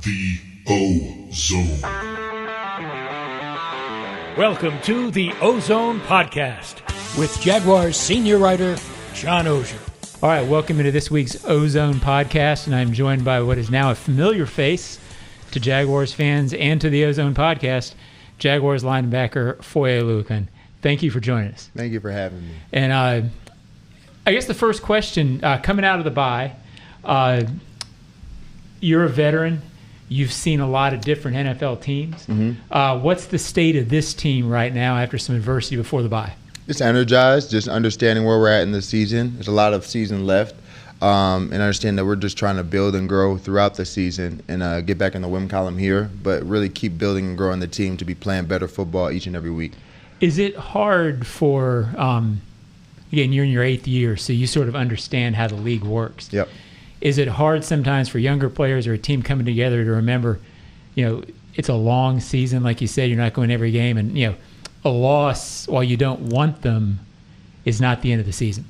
The O-Zone. Welcome to the O-Zone Podcast with Jaguars Senior Writer John Oehser. All right, welcome into this week's O-Zone Podcast, and I'm joined by what is now a familiar face to Jaguars fans and to the O-Zone Podcast, Jaguars Linebacker Foye Oluokun. Thank you for joining us. Thank you for having me. And I guess the first question, coming out of the bye, you're a veteran. You've seen a lot of different NFL teams. Mm-hmm. What's the state of this team right now after some adversity before the bye? Just energized, just understanding where we're at in the season. There's a lot of season left, and understand that we're just trying to build and grow throughout the season and get back in the win column here, but really keep building and growing the team to be playing better football each and every week. Is it hard for, again, you're in your 8th year, so you sort of understand how the league works. Yep. Is it hard sometimes for younger players or a team coming together to remember, it's a long season, like you said, you're not going every game, and, a loss, while you don't want them, is not the end of the season?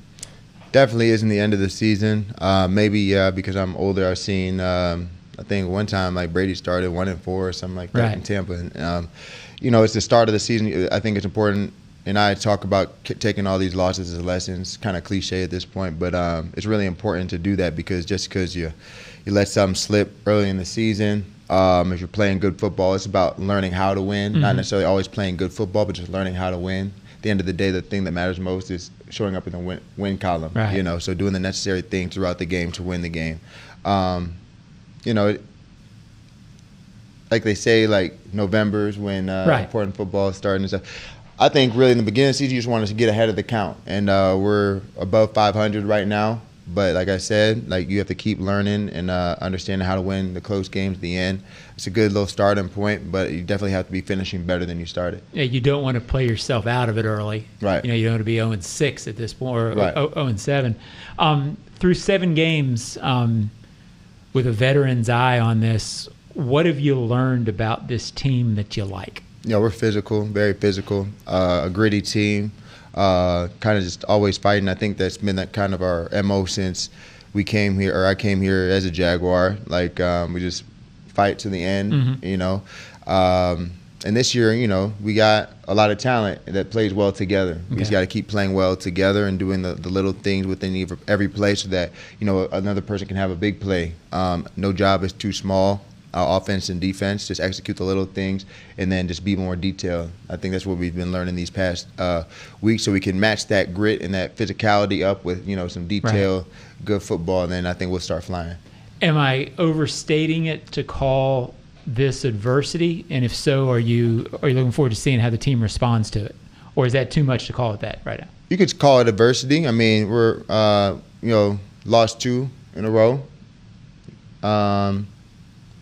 Definitely isn't the end of the season. Maybe because I'm older, I've seen, I think one time, like Brady started 1-4 or something like that in Tampa. And, it's the start of the season. I think it's important. And I talk about taking all these losses as lessons, kind of cliche at this point, but it's really important to do that because just because you let something slip early in the season, if you're playing good football, it's about learning how to win, not necessarily always playing good football, but just learning how to win. At the end of the day, the thing that matters most is showing up in the win column, so doing the necessary things throughout the game to win the game. Like they say, like November's when important football is starting and stuff. I think really in the beginning of the season, you just want us to get ahead of the count. And we're above 500 right now. But like I said, you have to keep learning and understanding how to win the close games at the end. It's a good little starting point, but you definitely have to be finishing better than you started. Yeah, you don't want to play yourself out of it early. Right. You don't want to be 0-6 at this point, or 0-7. Through 7 games, with a veteran's eye on this, what have you learned about this team that you like? We're physical, very physical, a gritty team, kind of just always fighting. I think that's been that kind of our MO since we came here, or I came here as a Jaguar. We just fight to the end, And this year, we got a lot of talent that plays well together. We just got to keep playing well together and doing the little things within every play so that, another person can have a big play. No job is too small. Offense and defense, just execute the little things and then just be more detailed. I think that's what we've been learning these past weeks, so we can match that grit and that physicality up with some detail, good football, and then I think we'll start flying. Am I overstating it to call this adversity? And if so, are you looking forward to seeing how the team responds to it? Or is that too much to call it that right now? You could call it adversity. I mean, we're lost 2 in a row.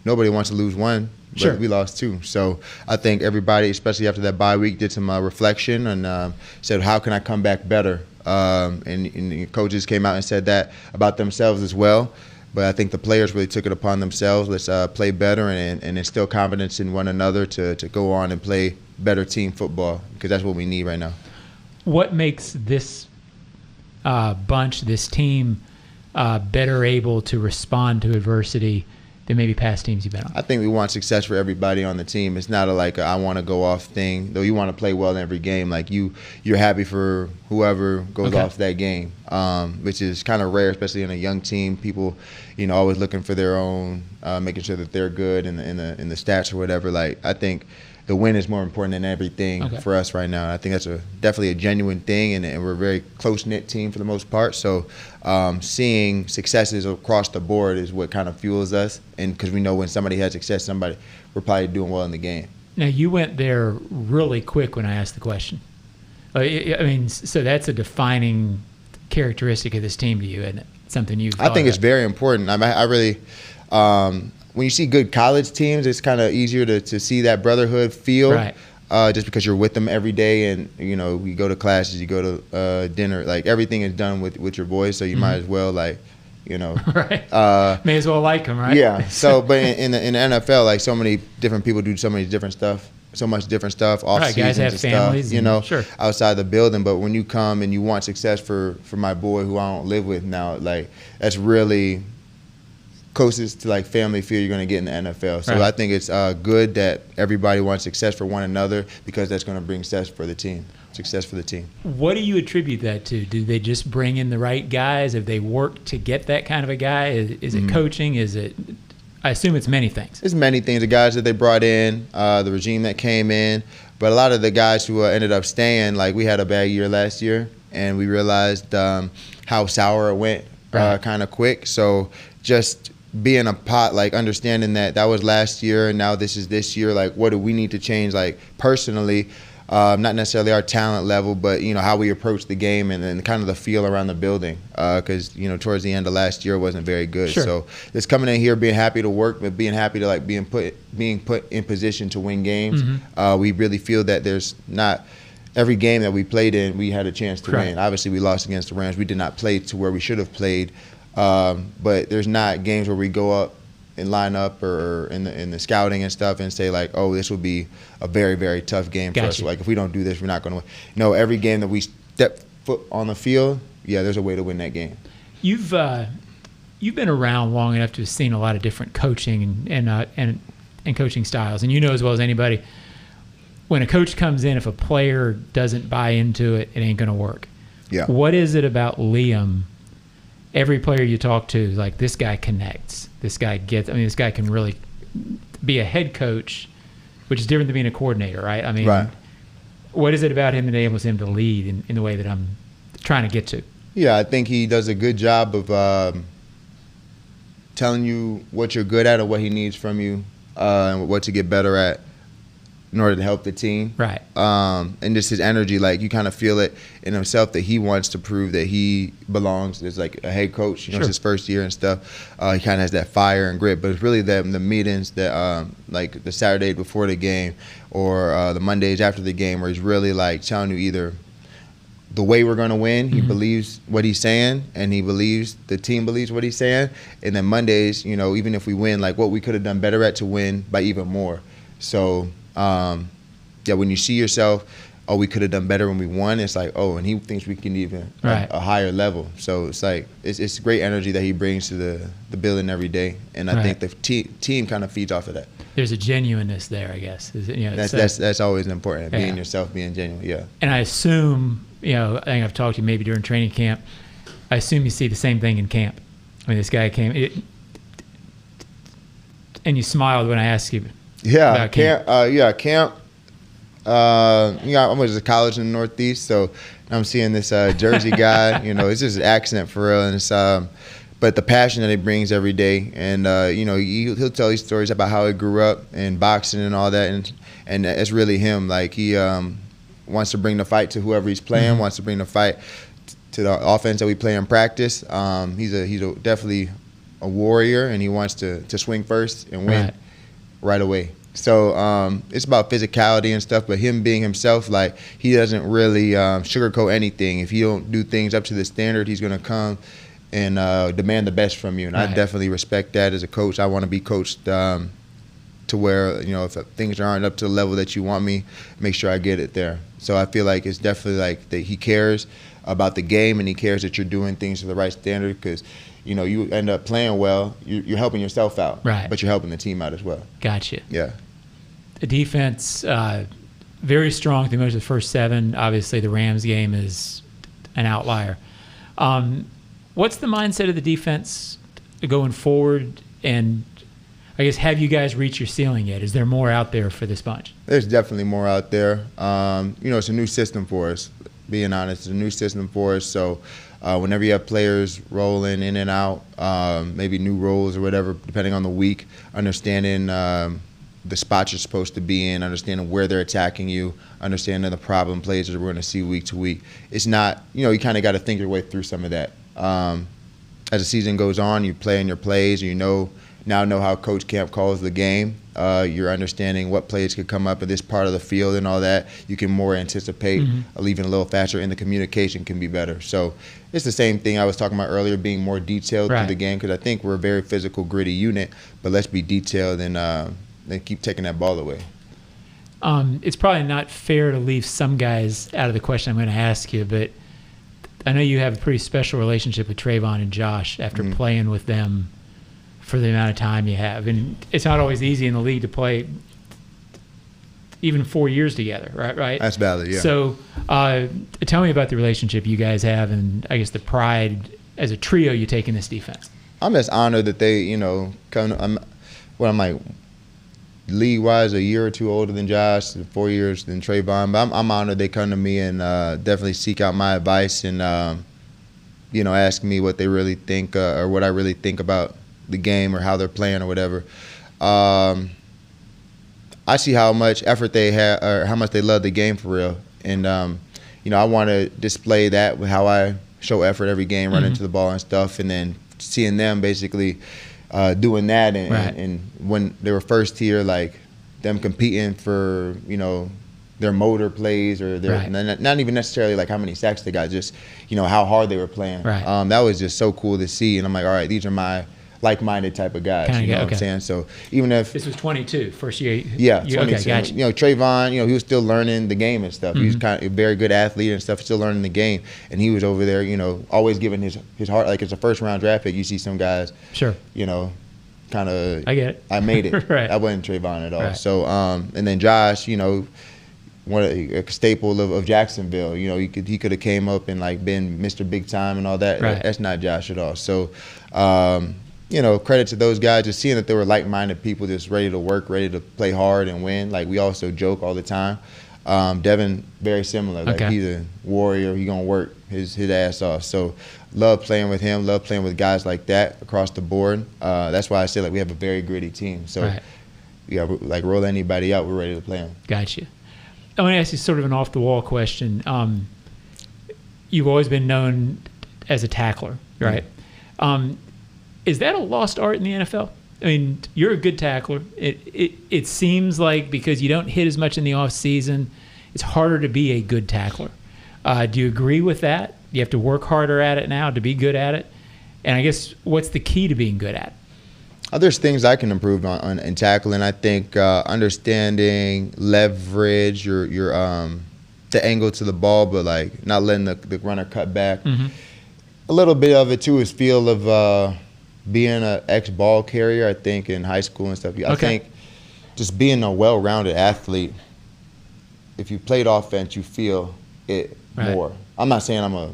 Nobody wants to lose one, but we lost 2. So I think everybody, especially after that bye week, did some reflection and said, how can I come back better? And coaches came out and said that about themselves as well. But I think the players really took it upon themselves. Let's play better and instill confidence in one another to go on and play better team football, because that's what we need right now. What makes this bunch, this team, better able to respond to adversity than maybe past teams you've been on? I think we want success for everybody on the team. It's not a I want to go off thing. Though you want to play well in every game. You're happy for whoever goes off that game, which is kind of rare, especially in a young team. People, always looking for their own, making sure that they're good in the stats or whatever. I think the win is more important than everything for us right now. And I think that's definitely a genuine thing, and we're a very close-knit team for the most part. So seeing successes across the board is what kind of fuels us, and because we know when somebody has success, we're probably doing well in the game. Now, you went there really quick when I asked the question. So that's a defining characteristic of this team to you, isn't it? Something you've thought I think about. It's very important. I really when you see good college teams, it's kind of easier to see that brotherhood feel, just because you're with them every day, and you go to classes, you go to dinner, everything is done with your boys, so you might as well may as well like them, right? Yeah. So, but in the NFL, so many different people do so many different stuff. So much different stuff, off seasons guys have and families stuff, outside the building. But when you come and you want success for my boy who I don't live with now, that's really closest to like family feel you're going to get in the NFL. So Right. I think it's good that everybody wants success for one another, because that's going to bring success for the team. What do you attribute that to? Do they just bring in the right guys? Have they worked to get that kind of a guy? Is it coaching? Is it? I assume it's many things. It's many things. The guys that they brought in, the regime that came in, but a lot of the guys who ended up staying, like we had a bad year last year, and we realized how sour it went kind of quick. So just being a pot, like understanding that was last year and now this is this year, like what do we need to change, like personally, not necessarily our talent level, but how we approach the game and kind of the feel around the building, because towards the end of last year it wasn't very good. Sure. So just coming in here, being happy to work, but being happy to like being put in position to win games. We really feel that there's not every game that we played in we had a chance to win. Obviously we lost against the Rams. We did not play to where we should have played, but there's not games where we go up and line up or in the scouting and stuff and say like, oh, this will be a very, very tough game for us. Like if we don't do this, we're not going to win. No, every game that we step foot on the field, there's a way to win that game. You've been around long enough to have seen a lot of different coaching and coaching styles, and you know as well as anybody, when a coach comes in, if a player doesn't buy into it, it ain't going to work. Yeah. What is it about Liam? Every player you talk to is like, this guy connects. This guy gets. I mean, this guy can really be a head coach, which is different than being a coordinator, right? I mean, what is it about him that enables him to lead in the way that I'm trying to get to? Yeah, I think he does a good job of telling you what you're good at and what he needs from you, and what to get better at in order to help the team. Right. And just his energy, like you kind of feel it in himself that he wants to prove that he belongs as like a head coach. It's his first year and stuff. He kind of has that fire and grit, but it's really the meetings that like the Saturday before the game or the Mondays after the game where he's really like telling you either the way we're going to win, he believes what he's saying, and he believes the team believes what he's saying. And then Mondays, even if we win, like what we could have done better at to win by even more. So when you see yourself, oh, we could have done better when we won, it's like, oh, and he thinks we can even a higher level. So it's like it's great energy that he brings to the building every day, and I think the team kind of feeds off of that. There's a genuineness there, I guess. That's always important, being yourself, being genuine. Yeah. And I assume, I think I've talked to you maybe during training camp. I assume you see the same thing in camp. I mean, this guy came, and you smiled when I asked you. Yeah, about camp. Camp. I went to college in the Northeast, so I'm seeing this Jersey guy. It's just an accent for real, and it's but the passion that he brings every day, and he'll tell these stories about how he grew up in boxing and all that, and it's really him. Like he wants to bring the fight to whoever he's playing, wants to bring the fight to the offense that we play in practice. He's definitely a warrior, and he wants to swing first and win right away. So it's about physicality and stuff, but him being himself, like he doesn't really sugarcoat anything. If you don't do things up to the standard, he's going to come and demand the best from you. And I definitely respect that as a coach. I want to be coached to where, if things aren't up to the level that you want me, make sure I get it there. So I feel like it's definitely like that he cares about the game, and he cares that you're doing things to the right standard, because you end up playing well, you're helping yourself out, but you're helping the team out as well. Gotcha. Yeah. The defense, very strong through most of the first 7. Obviously, the Rams game is an outlier. What's the mindset of the defense going forward? And I guess, have you guys reached your ceiling yet? Is there more out there for this bunch? There's definitely more out there. It's a new system for us, being honest. It's a new system for us. So whenever you have players rolling in and out, maybe new roles or whatever, depending on the week, understanding the spots you're supposed to be in, understanding where they're attacking you, understanding the problem plays that we're going to see week to week. It's not, you kind of got to think your way through some of that. As the season goes on, you play in your plays, now know how Coach Camp calls the game. You're understanding what plays could come up at this part of the field and all that. You can more anticipate, leaving a little faster, and the communication can be better. So it's the same thing I was talking about earlier, being more detailed through the game, because I think we're a very physical, gritty unit, but let's be detailed and keep taking that ball away. It's probably not fair to leave some guys out of the question I'm going to ask you, but I know you have a pretty special relationship with Trayvon and Josh after playing with them for the amount of time you have. And it's not always easy in the league to play even 4 years together, right? That's valid, yeah. So tell me about the relationship you guys have and I guess the pride as a trio you take in this defense. I'm just honored that they, come. I'm like league-wise a year or two older than Josh, 4 years than Trayvon. But I'm honored they come to me and definitely seek out my advice and ask me what they really think or what I really think about the game or how they're playing or whatever. I see how much effort they have or how much they love the game for real, and I want to display that with how I show effort every game, running to the ball and stuff, and then seeing them basically doing that and when they were first here, like them competing for their motor plays or their not even necessarily like how many sacks they got, just how hard they were playing. That was just so cool to see, and I'm like, all right, these are my like-minded type of guys. What I'm saying? So even if this was 22 first year, 22. Okay, gotcha. Trayvon, he was still learning the game and stuff. He was kind of a very good athlete and stuff, still learning the game, and he was over there, always giving his heart. Like it's a first-round draft pick. You see some guys, sure, kind of. I get it. I made it. Right. I wasn't Trayvon at all. Right. So and then Josh, a staple of Jacksonville. He could have came up and like been Mr. Big Time and all that. Right. That's not Josh at all. So. Credit to those guys, just seeing that they were like-minded people, just ready to work, ready to play hard and win. Like, we also joke all the time. Devin, very similar. Like, he's a warrior. He's going to work his ass off. So, love playing with him, love playing with guys like that across the board. That's why I say, like, we have a very gritty team. So, like, roll anybody out, we're ready to play them. Gotcha. I want to ask you sort of an off-the-wall question. You've always been known as a tackler, right? Is that a lost art in the NFL? I mean, you're a good tackler. It seems like because you don't hit as much in the off season, it's harder to be a good tackler. Do you agree with that? You have to work harder at it now to be good at it. And I guess what's the key to being good at it? There's things I can improve on in tackling. I think understanding leverage, your the angle to the ball, but like not letting the runner cut back. A little bit of it too is feel of being an ex-ball carrier, I think, in high school and stuff. I think just being a well-rounded athlete, if you played offense, you feel it more. I'm not saying I'm a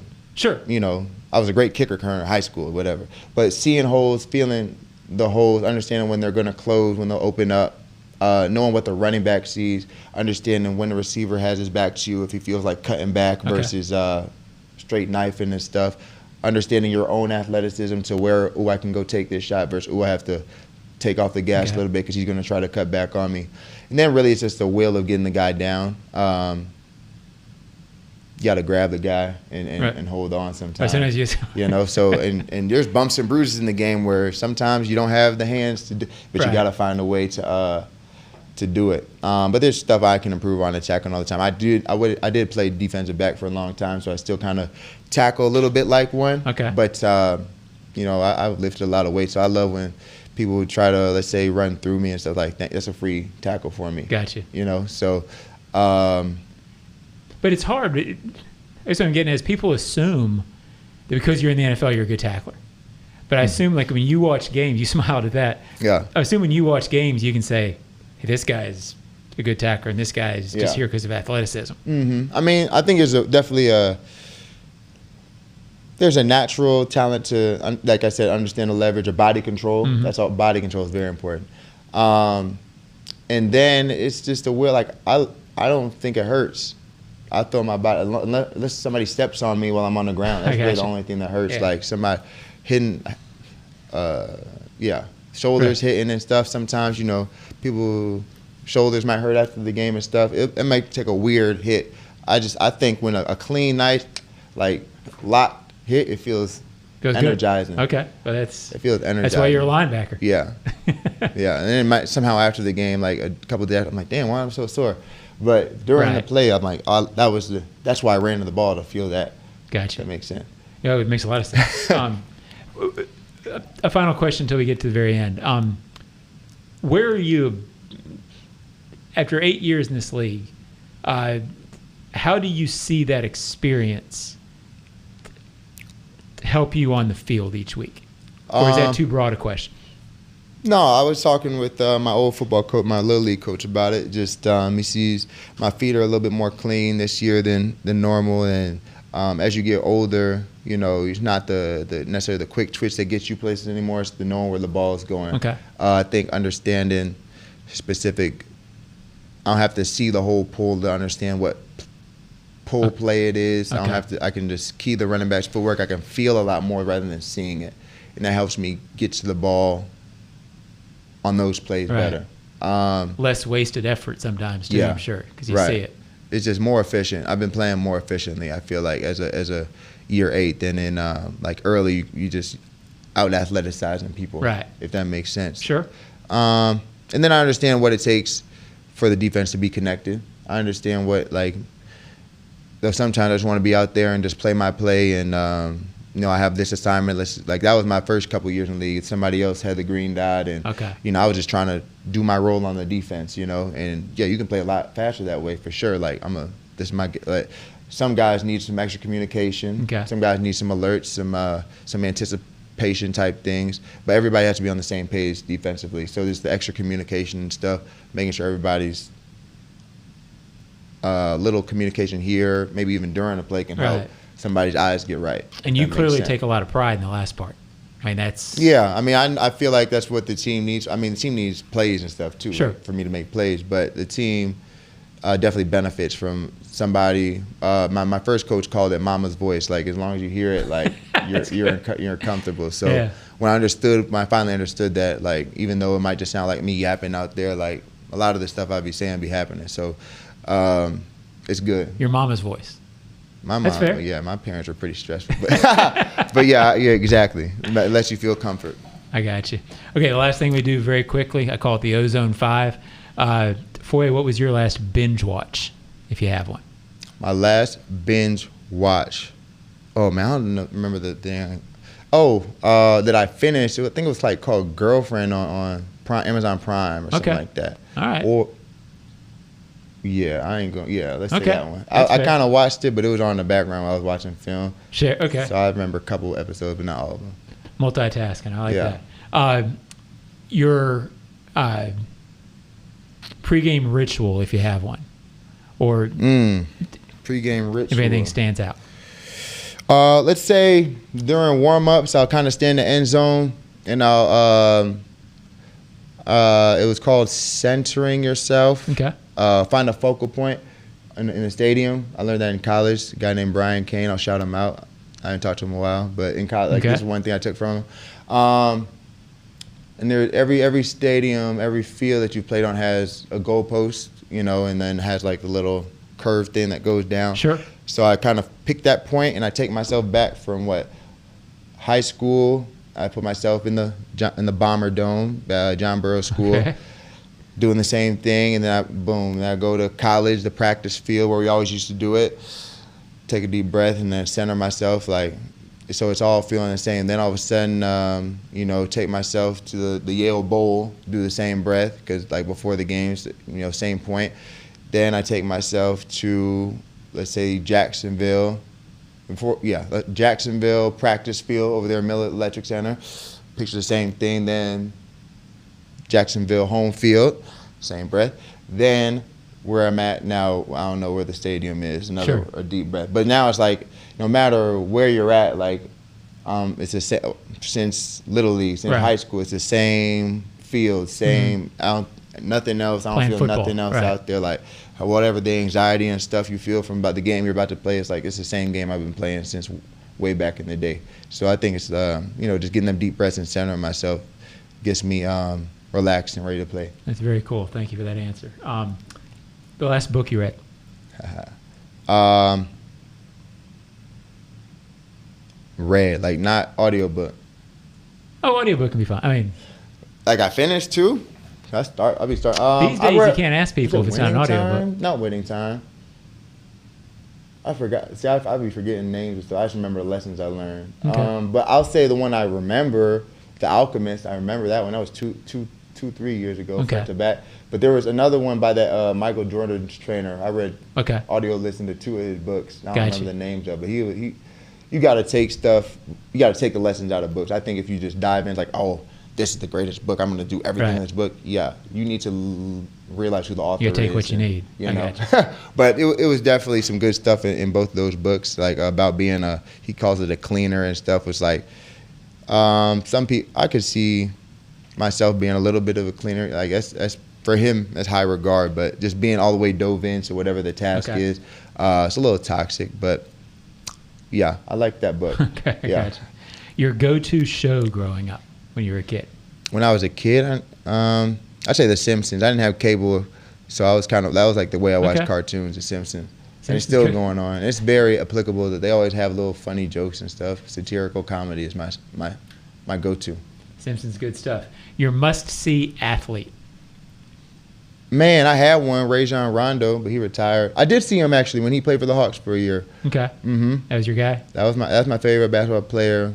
I was a great kicker in high school or whatever. But seeing holes, feeling the holes, understanding when they're going to close, when they'll open up, knowing what the running back sees, understanding when the receiver has his back to you, if he feels like cutting back versus straight knifing and stuff. Understanding your own athleticism to where, I can go take this shot versus, I have to take off the gas a little bit because he's going to try to cut back on me. And then really it's just the will of getting the guy down. You got to grab the guy and hold on sometimes. So and there's bumps and bruises in the game where sometimes you don't have the hands to do, but you got to find a way to do it. But there's stuff I can improve on attacking all the time. I did play defensive back for a long time, so I still kind of tackle a little bit like one. But I've lifted a lot of weight, so I love when people would try to, let's say, run through me and stuff like that. That's a free tackle for me. Gotcha. So. But it's hard. That's what I'm getting at is people assume that because you're in the NFL, you're a good tackler. But I assume, like, when you watch games, you smiled at that. Yeah. I assume when you watch games, you can say, hey, this guy's a good tackler and this guy's just here because of athleticism. I mean, I think there's definitely there's a natural talent to, like I said, understand the leverage or body control. That's all. Body control is very important. And then it's just a will. Like, I don't think it hurts. I throw my body, unless somebody steps on me while I'm on the ground. That's really the only thing that hurts. Like somebody hitting, shoulders hitting and stuff. Sometimes, people, shoulders might hurt after the game and stuff. It might take a weird hit. I think when a clean, nice, like, locked hit, it feels energizing. Good. Okay. Well, it feels energizing. That's why you're a linebacker. Yeah. Yeah. And then it might somehow after the game, like a couple of days, I'm like, damn, why am I so sore? But during the play, I'm like, that's why I ran to the ball, to feel that. Gotcha. That makes sense. Yeah, it makes a lot of sense. A final question until we get to the very end. Where are you after 8 years in this league? How do you see that experience help you on the field each week? Or is that too broad a question? No, I was talking with my old football coach, my little league coach, about it. Just he sees my feet are a little bit more clean this year than normal, and as you get older, you know, it's not the necessarily the quick twitch that gets you places anymore. It's the knowing where the ball is going. Okay. I think understanding specific. I don't have to see the whole pull to understand what pull play it is. Okay. I don't have to. I can just key the running back's footwork. I can feel a lot more rather than seeing it, and that helps me get to the ball on those plays better. Less wasted effort sometimes too, I'm sure, because you see it. It's just more efficient. I've been playing more efficiently, I feel like, as a year 8 than in like early. You just out athleticizing people, right? If that makes sense. Sure. And then I understand what it takes for the defense to be connected. I understand what, like, though sometimes I just want to be out there and just play my play and you know, I have this assignment. Like that was my first couple years in the league. Somebody else had the green dot, and you know, I was just trying to do my role on the defense. You know, and yeah, you can play a lot faster that way for sure. Like some guys need some extra communication. Okay. Some guys need some alerts, some anticipation type things. But everybody has to be on the same page defensively. So there's the extra communication and stuff, making sure everybody's little communication here, maybe even during a play can help somebody's eyes get right. And you clearly take a lot of pride in the last part. I mean, that's... Yeah, I mean, I feel like that's what the team needs. I mean, the team needs plays and stuff, too, sure, for me to make plays. But the team definitely benefits from somebody. My first coach called it mama's voice. Like, as long as you hear it, like, you're comfortable. So when I finally understood that, like, even though it might just sound like me yapping out there, like, a lot of the stuff I'd be saying be happening. So it's good. Your mama's voice. My mom, that's fair. Yeah, my parents were pretty stressful, but yeah, exactly. It lets you feel comfort. I got you. Okay, the last thing we do very quickly, I call it the Ozone 5. Foye, what was your last binge watch, if you have one? My last binge watch. Oh man, I don't remember the thing. That I finished. I think it was like called Girlfriend on Prime, Amazon Prime or something like that. All right. Or yeah, I ain't going. Yeah, let's say that one. I kind of watched it, but it was on in the background while I was watching film. Sure. Okay. So I remember a couple episodes, but not all of them. Multitasking. I like that. Your pregame ritual, if you have one, or pregame ritual. If anything stands out. Let's say during warm-ups, I'll kind of stay in the end zone, and I'll. It was called centering yourself. Okay. Find a focal point in the stadium. I learned that in college. A guy named Brian Kane. I'll shout him out. I haven't talked to him in a while, but in college, this is one thing I took from him. And there, every stadium, every field that you played on has a goalpost, you know, and then has like the little curved thing that goes down. Sure. So I kind of pick that point, and I take myself back from high school. I put myself in the Bomber Dome, John Burroughs School. Okay. Doing the same thing, and then I go to college, the practice field where we always used to do it, take a deep breath, and then center myself, so it's all feeling the same. Then all of a sudden, you know, take myself to the Yale Bowl, do the same breath, because like before the games, you know, same point. Then I take myself to, let's say, Jacksonville practice field over there, Miller Electric Center, picture the same thing. Then Jacksonville home field, same breath. Then where I'm at now, I don't know where the stadium is, a deep breath. But now it's like, no matter where you're at, like it's since Little League, since high school, it's the same field, same, nothing else. I don't feel football, nothing else out there. Like whatever the anxiety and stuff you feel from about the game you're about to play, it's like it's the same game I've been playing since way back in the day. So I think it's, you know, just getting them deep breaths and centering myself gets me relaxed and ready to play. That's very cool. Thank you for that answer. The last book you read? Read, like not audiobook. Oh, audiobook can be fine. I mean, like I finised too. I'll be starting. These days you can't ask people if it's not an audiobook. Not Winning Time. I forgot. See, I'll be forgetting names, so I just remember the lessons I learned. Okay. But I'll say the one I remember, The Alchemist. I remember that one. That was 3 years ago, front to back. But there was another one by that Michael Jordan's trainer. I read audio, listened to 2 of his books. I don't remember the names of it. But you got to take stuff. You got to take the lessons out of books. I think if you just dive in, like, oh, this is the greatest book. I'm going to do everything in this book. Yeah, you need to realize who the author is. You take what you need. You know, but it was definitely some good stuff in both of those books. Like about being he calls it a cleaner and stuff. Was like some people I could see myself being a little bit of a cleaner. Like that's for him that's high regard, but just being all the way dove into whatever the task is, it's a little toxic. But yeah, I like that book. Okay, yeah. Gotcha. Your go-to show growing up when you were a kid? When I was a kid, I'd say The Simpsons. I didn't have cable, so I was that was like the way I watched cartoons, The Simpsons. And it's still going on. It's very applicable that they always have little funny jokes and stuff. Satirical comedy is my go-to. Simpsons, good stuff. Your must-see athlete? Man, I had one, Rajon Rondo, but he retired. I did see him actually when he played for the Hawks for a year. Okay. Mm-hmm. That was your guy? That's my favorite basketball player.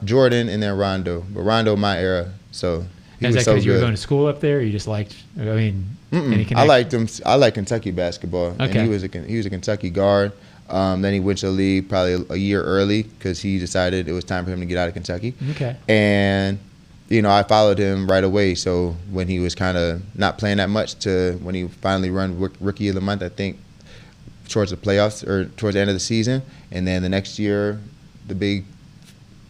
Jordan and then Rondo. But Rondo, my era. So he was so good. Is that because you were going to school up there, or you just liked? I mean, any connection? I liked him. I like Kentucky basketball. Okay. And he was a Kentucky guard. Then he went to the league probably a year early because he decided it was time for him to get out of Kentucky. Okay. And I followed him right away. So when he was kind of not playing that much to when he finally won Rookie of the Month, I think, towards the playoffs or towards the end of the season. And then the next year, the Big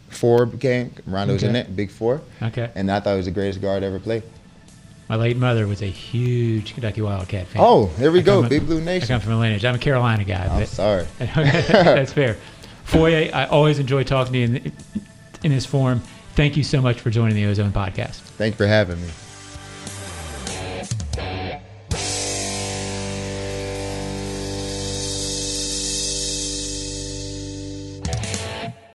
Four became. Rondo was in it, Big Four. Okay. And I thought he was the greatest guard ever played. My late mother was a huge Kentucky Wildcat fan. Oh, there we go, Big Blue Nation. I come from a lineage. I'm a Carolina guy. I'm sorry. That's fair. Foye, I always enjoy talking to you in this form. Thank you so much for joining the Ozone Podcast. Thanks for having me.